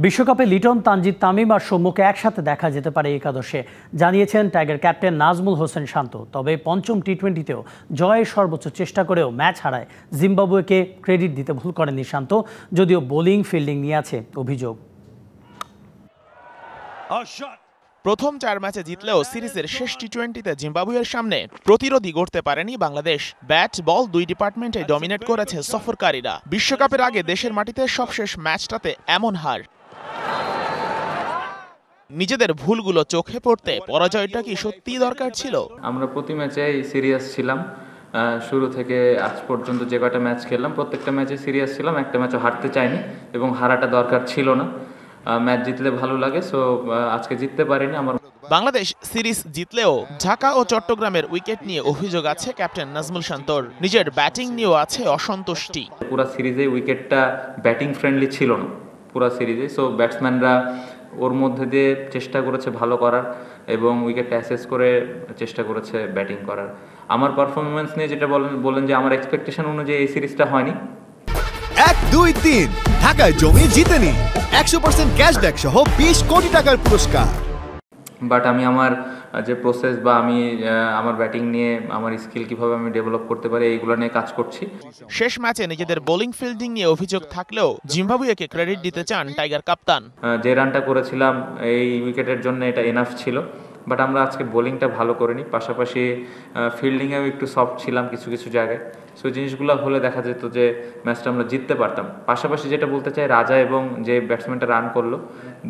বিশ্বকাপে লিটন, তানজিদ তামিম আর সৌম্যকে একসাথে দেখা যেতে পারে একাদশে, জানিয়েছেন টাইগার ক্যাপ্টেন নাজমুল হোসেন শান্ত। তবে পঞ্চম টি-20তেও জয়ের সর্বোচ্চ চেষ্টা করেও ম্যাচ হারায় জিম্বাবুয়েকে ক্রেডিট দিতে ভুল করেননি শান্ত, যদিও বোলিং ফিল্ডিং নিয়ে আছে অভিযোগ। প্রথম 4 ম্যাচে জিতলেও সিরিজের শেষ টি-20তে জিম্বাবুয়ের সামনে প্রতিরোধই গড়তে পারেনি বাংলাদেশ। ব্যাট বল দুই ডিপার্টমেন্টে ডমিনেট করেছে সফরকারীরা। বিশ্বকাপের আগে দেশের মাটিতে সবশেষ ম্যাচটাতে এমন হার। নিজেদের ভুলগুলো চোখে পড়তে পরাজয়টা কি সত্যিই দরকার ছিল? আমরা প্রতি ম্যাচেই সিরিয়াস ছিলাম। শুরু থেকে আজ পর্যন্ত যে কটা ম্যাচ খেললাম প্রত্যেকটা ম্যাচে সিরিয়াস ছিলাম। একটা ম্যাচও হারতে চাইনি এবং হারাটা দরকার ছিল না। ম্যাচ জিতলে ভালো লাগে, সো আজকে জিততে পারিনি। বাংলাদেশ সিরিজ জিতলেও ঢাকা ও চট্টগ্রামের উইকেট নিয়ে অভিযোগ আছে ক্যাপ্টেন নাজমুল শান্তর। নিজের ব্যাটিং নিয়েও আছে অসন্তুষ্টি। পুরো সিরিজে উইকেটটা ব্যাটিং ফ্রেন্ডলি ছিল না পুরো সিরিজে, সো ব্যাটসম্যানরা ওর মধ্যে দিয়ে চেষ্টা করেছে ভালো করার এবং উইকেটটা অ্যাসেস করে চেষ্টা করেছে ব্যাটিং করার। আমার পারফরমেন্স নিয়ে যেটা বলেন যে আমার এক্সপেকটেশন অনুযায়ী এই সিরিজটা হয়নি। 1-2-3 ঢাকায় জমি জিতে নিন 100% ক্যাশব্যাক সহ 20 কোটি টাকার পুরস্কার। বাট আমি আমার যে প্রসেস বা আমি আমার ব্যাটিং নিয়ে আমার স্কিল কিভাবে আমি ডেভেলপ করতে পারি এইগুলো নিয়ে কাজ করছি। শেষ ম্যাচে নিজেদের বোলিং ফিল্ডিং নিয়ে অভিযোগ থাকলেও জিম্বাবুয়েকে ক্রেডিট দিতে চান টাইগার কাপ্তান। যে রানটা করেছিলাম এই উইকেটের জন্য এটা এনাফ ছিল, বাট আমরা আজকে বোলিংটা ভালো করিনি, পাশাপাশি ফিল্ডিংয়েও একটু সফট ছিলাম কিছু কিছু জায়গায়। সো জিনিসগুলো হলে দেখা যেত যে ম্যাচটা আমরা জিততে পারতাম। পাশাপাশি যেটা বলতে চাই, রাজা এবং যে ব্যাটসম্যানটা রান করলো,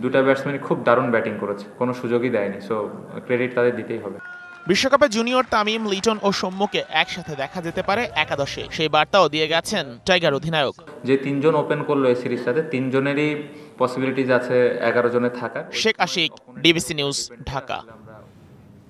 দুটা ব্যাটসম্যানই খুব দারুণ ব্যাটিং করেছে, কোনো সুযোগই দেয়নি। সো ক্রেডিট তাদের দিতেই হবে। বিশ্বকাপে জুনিয়র তামিম, লিটন ও সৌম্যকে একসাথে দেখা যেতে পারে একাদশে, সেই বার্তাও দিয়ে গেছেন টাইগার অধিনায়ক। যে 3 জন ওপেন করলো এই সিরিজটাতে, 3 জনেরই পসিবিলিটিজ আছে 11 জনের থাকার। Sheikh Ashiq, DBC news, Dhaka.